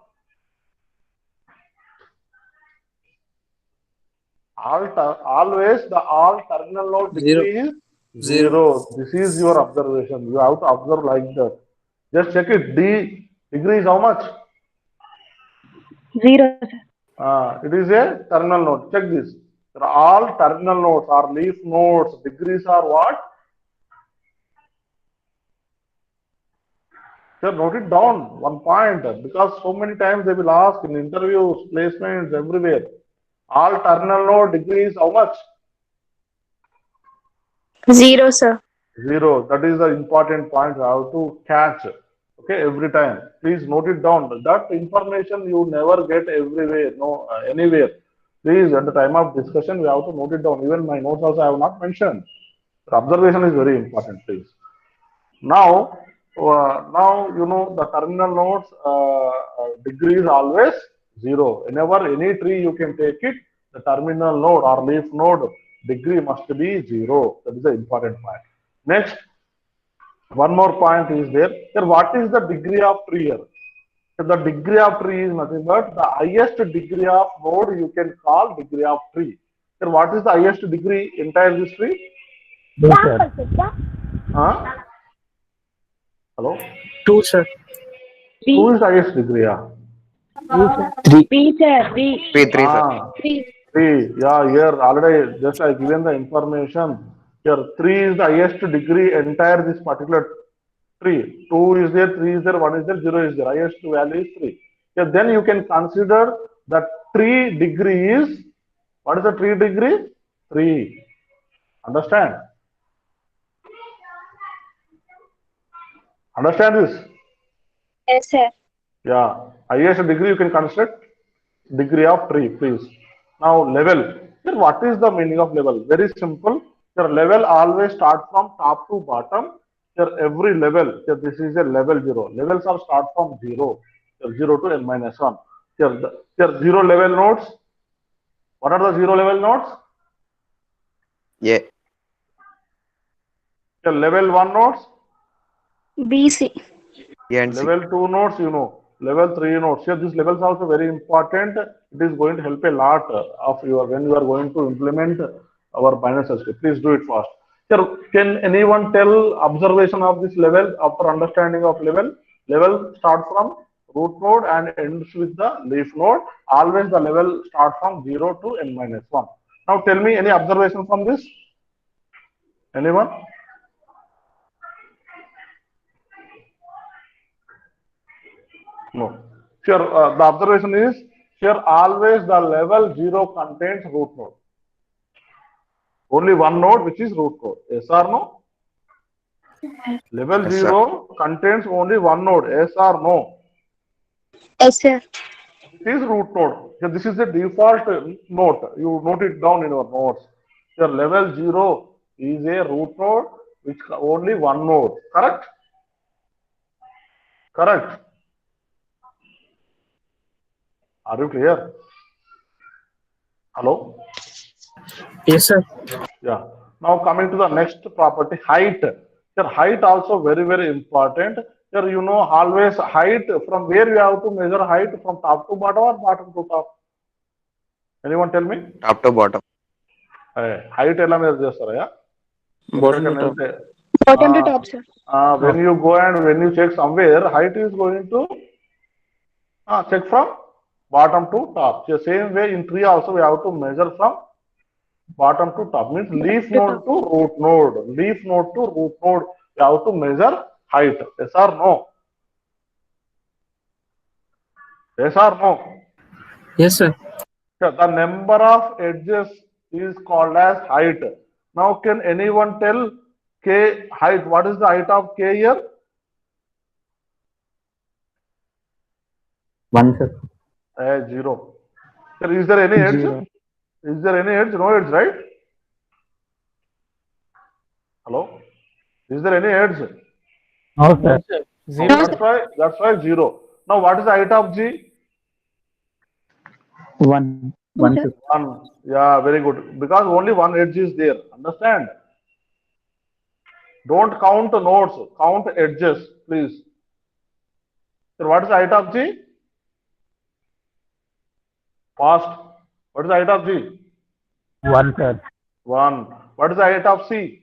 Speaker 1: Always the all terminal node degree is 0. This is your observation. You have to observe like that. Just check it. D degree is how much?
Speaker 4: 0, sir.
Speaker 1: It is a terminal node. Check this. All terminal nodes are leaf nodes. Degrees are what? So note it down. One point, because so many times they will ask in interviews, placements, everywhere. All terminal node degrees how much?
Speaker 4: 0, sir.
Speaker 1: 0. That is the important point you have to catch. Okay, every time. Please note it down. That information you never get everywhere, no, anywhere. Please, at the time of discussion, we have to note it down. Even my notes also I have not mentioned. The observation is very important, please. Now, now you know the terminal nodes degree is always 0. Whenever any tree you can take it, the terminal node or leaf node degree must be 0. That is the important point. Next, one more point is there. Here, what is the degree of tree here? So the degree of tree is nothing but the highest degree of node you can call degree of tree. Here, what is the highest degree entire this tree?
Speaker 3: 2, sir.
Speaker 1: Huh? Hello?
Speaker 5: 2, sir.
Speaker 1: 2
Speaker 4: B.
Speaker 1: is the highest degree, yeah.
Speaker 4: B, sir. B.
Speaker 7: P3, sir.
Speaker 4: 3.
Speaker 1: 3, yeah, here already just I given the information. Here 3 is the highest degree entire this particular tree. 2 is there, 3 is there, 1 is there, 0 is there. Highest value is 3. Yeah, then you can consider that tree degree is, what is the tree degree? 3. Understand? Understand this?
Speaker 4: Yes, sir.
Speaker 1: Yeah, highest degree you can consider degree of tree, please. Now level. Here, what is the meaning of level? Very simple. Your level always start from top to bottom. Here, every level. Here, this is a level 0. Levels are start from 0. Here, 0 to n minus 1. Here 0 level nodes. What are the 0 level nodes?
Speaker 7: Yeah.
Speaker 1: Here, level 1 nodes.
Speaker 4: B, C.
Speaker 7: A and C.
Speaker 1: Level 2 nodes, you know. Level 3 nodes. Here, these levels are also very important. It is going to help a lot of your when you are going to implement our binary search. Please do it fast. Here, can anyone tell observation of this level after understanding of level? Level start from root node and ends with the leaf node. Always the level start from 0 to n minus 1. Now tell me any observation from this? Anyone? No. Here, the observation is here always the level 0 contains root node. Only one node which is root node. Yes or no? Level
Speaker 7: Yes,
Speaker 1: 0 contains only one node. Yes or no?
Speaker 4: Yes, sir.
Speaker 1: It is root node. Here, this is the default note. You note it down in your notes. Here, level 0 is a root node which only one node. Correct? Correct. Are you clear? Hello?
Speaker 5: Yes, sir.
Speaker 1: Yeah. Now coming to the next property, height. Here height also very, very important. Here you know always height from where you have to measure height from top to bottom or bottom to top. Anyone tell me?
Speaker 7: Top to bottom.
Speaker 1: Height ఎలా measure చేస్తారా?
Speaker 7: Bottom to top.
Speaker 1: ఎక్కడికైనా
Speaker 4: Bottom to top, sir.
Speaker 1: when you go and when you check somewhere, height is going to check from bottom to top. The same way in tree also we have to measure from bottom to top, means leaf node to root node. Leaf node to root node. You have to measure height. Yes or no? Yes or no?
Speaker 5: Yes, sir.
Speaker 1: The number of edges is called as height. Now, can anyone tell K height? What is the height of K here?
Speaker 3: 1, sir.
Speaker 1: 0. Sir, is there any edge?
Speaker 3: 0.
Speaker 1: Is there any edge? No edge, right? Hello? Is there any edge?
Speaker 3: No, sir.
Speaker 6: Zero.
Speaker 1: That's why 0. Now, what is the height of G?
Speaker 3: 1. 1, sir.
Speaker 1: 1. Yeah, very good. Because only one edge is there. Understand? Don't count nodes. Count edges, please. So, what is the height of G? Fast. What is the height of G?
Speaker 3: 1, sir.
Speaker 1: 1. What is the height of C?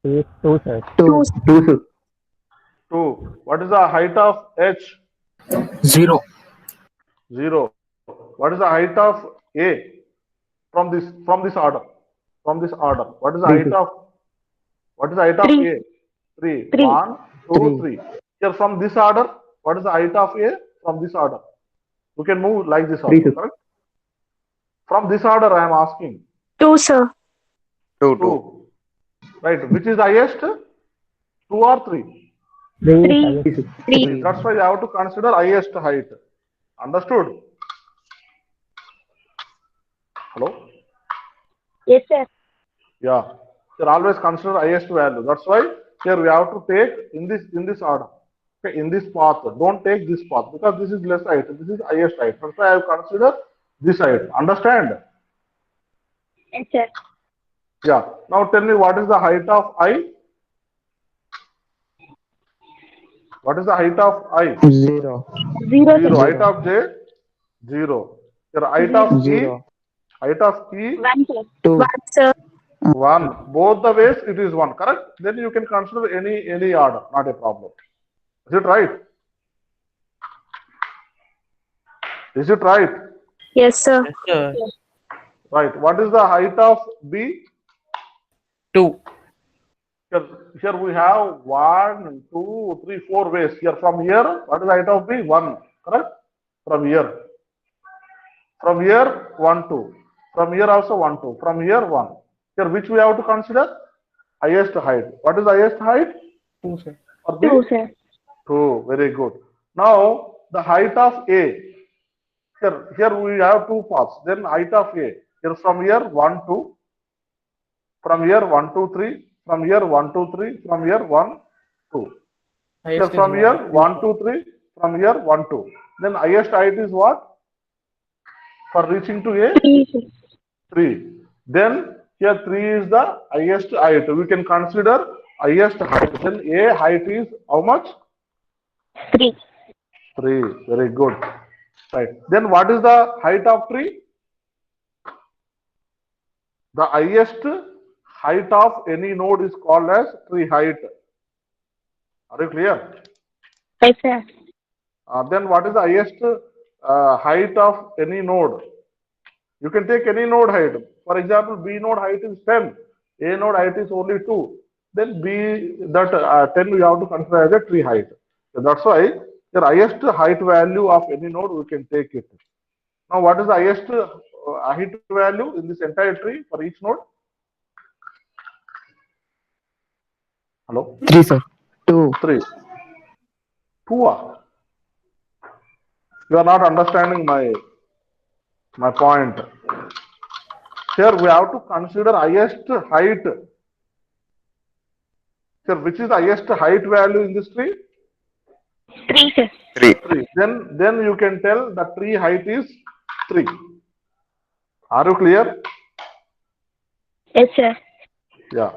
Speaker 3: 2, sir.
Speaker 4: 2.
Speaker 3: 2, sir.
Speaker 1: 2. What is the height of H?
Speaker 5: 0.
Speaker 1: 0. What is the height of A? From this order. From this order. What is the height of A? 3.
Speaker 4: 3.
Speaker 1: 1, 2, 3. Here from this order, what is the height of A? From this order. You can move like this also,
Speaker 3: 3, sir.
Speaker 1: correct? From this order I am asking.
Speaker 4: 2, sir.
Speaker 7: 2, 2.
Speaker 1: 2. Right. Which is the highest? 2 or 3?
Speaker 4: 3. 3.
Speaker 1: That's why you have to consider highest height. Understood? Hello?
Speaker 4: Yes, sir.
Speaker 1: Yeah. You always consider highest value. That's why here we have to take in this order. Okay, in this path. Don't take this path because this is less height. This is highest height. That's why I have considered this height. Understand?
Speaker 4: Yes, sir.
Speaker 1: Yeah. Now tell me what is the height of I? What is the height of I?
Speaker 2: 0.
Speaker 4: 0,
Speaker 1: 0.
Speaker 4: sir.
Speaker 1: Height of J? 0. Your height of E? Height of E?
Speaker 4: 1, sir.
Speaker 2: 2.
Speaker 4: 1, sir.
Speaker 1: 1. Both the ways it is 1, correct? Then you can consider any order, not a problem. Is it right? Is it right?
Speaker 4: Yes, sir.
Speaker 6: Yes, sir.
Speaker 1: Right. What is the height of B?
Speaker 6: 2.
Speaker 1: Here we have 1, 2, 3, 4 ways. Here from here, what is the height of B? 1, correct? From here. From here, 1, 2. From here also 1, 2. From here, 1. Here, which we have to consider? Highest height. What is the highest height?
Speaker 6: 2, sir.
Speaker 1: For B?
Speaker 4: 2, sir.
Speaker 1: 2. Very good. Now, the height of A. Here we have two paths. Then height of A. Here from here, 1, 2. From here, 1, 2, 3. From here, 1, 2, 3. From here, 1, 2. Here
Speaker 6: Highest is
Speaker 1: from here,
Speaker 6: 1.
Speaker 1: 1, 2, 3. From here, 1, 2. Then highest height is what? For reaching to A?
Speaker 4: 3, sir.
Speaker 1: 3. Then here 3 is the highest height. We can consider highest height. Then A height is how much?
Speaker 4: 3.
Speaker 1: 3. Very good. Right. Then what is the height of tree? The highest height of any node is called as tree height. Are you clear?
Speaker 4: Yes, sir.
Speaker 1: Then what is the highest height of any node? You can take any node height. For example, B node height is 10. A node height is only 2. Then B, that 10 we have to consider as a tree height. So that's why the highest height value of any node we can take it. Now, what is the highest height value in this entire tree for each node? Hello?
Speaker 2: 3, sir. 2.
Speaker 1: 3. 2. You are not understanding my point. Here we have to consider highest height. Here, which is the highest height value in this tree?
Speaker 4: 3, sir.
Speaker 7: 3.
Speaker 1: 3. Then you can tell the tree height is 3. Are you clear?
Speaker 4: Yes, sir.
Speaker 1: Yeah.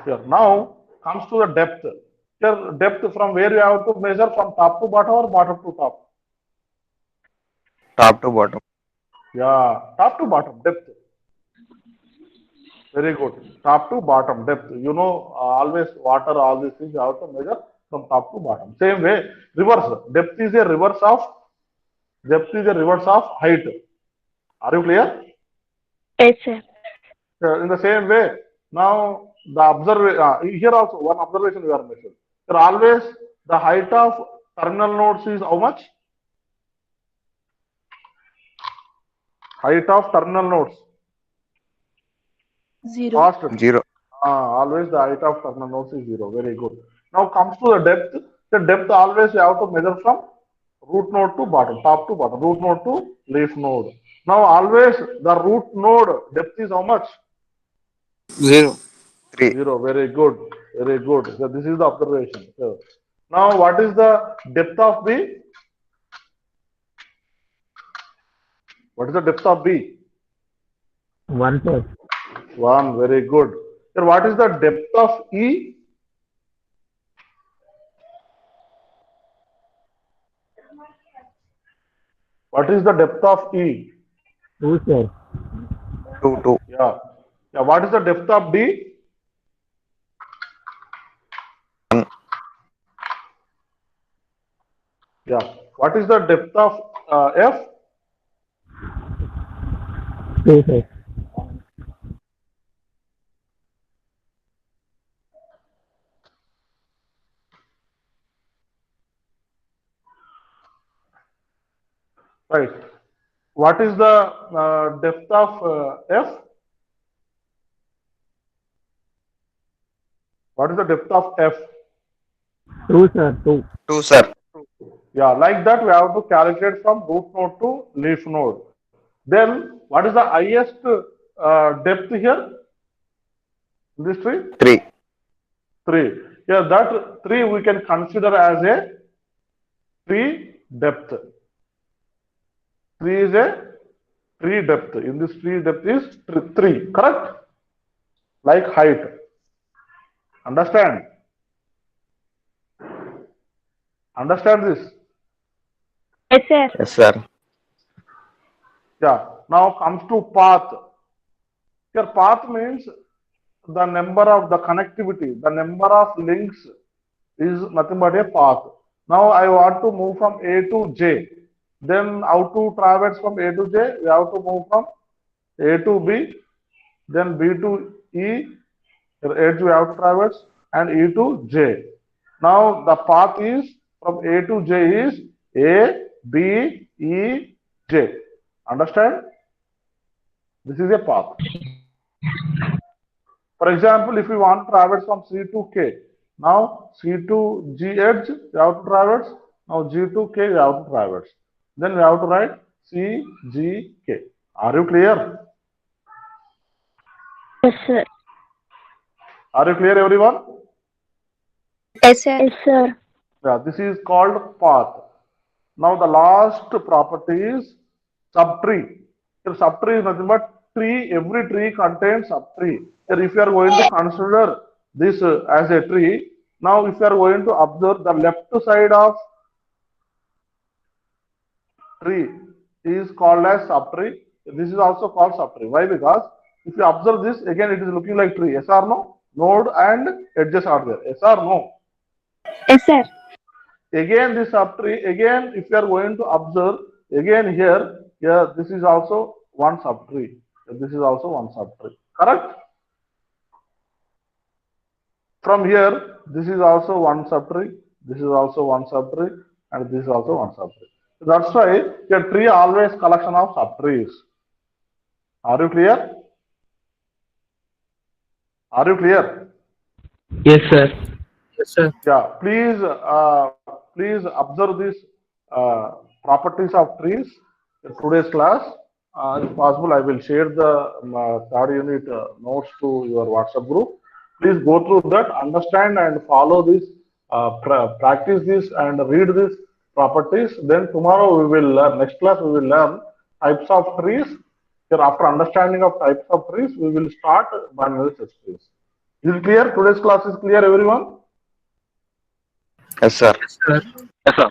Speaker 1: Here now comes to the depth. Here depth from where you have to measure, from top to bottom or bottom to top?
Speaker 7: Top to bottom.
Speaker 1: Yeah, top to bottom depth. Very good. Top to bottom depth. You know, always water, all these things you have to measure from top to bottom. Same way, reverse. Depth is a reverse of height. Are you clear?
Speaker 4: Yes, sir.
Speaker 1: In the same way, now the observation here also one observation we are measuring. Here always the height of terminal nodes is how much? Height of terminal nodes.
Speaker 8: 0.
Speaker 1: Fast.
Speaker 7: 0.
Speaker 1: Always the height of terminal nodes is 0. Very good. Now comes to the depth. The depth always you have to measure from root node to bottom, top to bottom, root node to leaf node. Now always the root node depth is how much?
Speaker 5: 0.
Speaker 7: 3.
Speaker 1: 0. Very good. Very good. So this is the observation. So now what is the depth of B? What is the depth of B?
Speaker 3: 1, sir.
Speaker 1: 1. Very good. Then what is the depth of E? What is the depth of E?
Speaker 3: 2, sir.
Speaker 7: 2. 2.
Speaker 1: Yeah. Yeah. What is the depth of D?
Speaker 7: 1.
Speaker 1: Yeah. What is the depth of F?
Speaker 3: 2, sir.
Speaker 1: Right. What is the depth of F? What is the depth of F?
Speaker 3: 2, sir. 2.
Speaker 7: 2, sir.
Speaker 1: Yeah, like that we have to calculate from root node to leaf node. Then what is the highest depth here in this tree?
Speaker 7: 3.
Speaker 1: 3. Here that 3 we can consider as a tree depth. 3 is a tree depth. In this tree depth is 3, correct? Like height. Understand? Understand this?
Speaker 4: Yes, sir.
Speaker 7: Yes, sir.
Speaker 1: Yeah. Now comes to path. Here path means the number of the connectivity, the number of links is nothing but a path. Now I want to move from A to J. Then how to traverse from A to J? We have to move from A to B, then B to E, edge we have to traverse, and E to J. Now the path is from A to J is A, B, E, J. Understand? This is a path. For example, if we want to traverse from C to K, now C to G edge, we have to traverse. Now G to K, we have to traverse. Then we have to write C, G, K. Are you clear?
Speaker 4: Yes, sir.
Speaker 1: Are you clear, everyone?
Speaker 8: Yes, sir.
Speaker 4: Yes, sir.
Speaker 1: Yeah, this is called path. Now the last property is subtree. Here subtree is nothing but tree. Every tree contains subtree. Here if you are going to consider this as a tree, now if you are going to observe the left side of tree is called as subtree. This is also called subtree. Why? Because if you observe this, again it is looking like tree. Yes or no? Node and edges are there. Yes or no?
Speaker 8: Yes, sir.
Speaker 1: Again this subtree, again if you are going to observe, again here, this is also one subtree. This is also one subtree. Correct? From here, this is also one subtree, this is also one subtree, and this is also one subtree. That's why a tree always collection of subtrees. Are you clear? Are you clear?
Speaker 3: Yes, sir.
Speaker 5: Yes, sir.
Speaker 1: Yeah, please observe these properties of trees in today's class. If possible, I will share the third unit notes to your WhatsApp group. Please go through that, understand and follow this, practice this and read these properties. Then tomorrow we will learn, next class we will learn types of trees. Here after understanding of types of trees, we will start binary search trees. Is it clear? Today's class is clear, everyone?
Speaker 7: Yes, sir.
Speaker 5: Yes, sir.
Speaker 2: Yes, sir.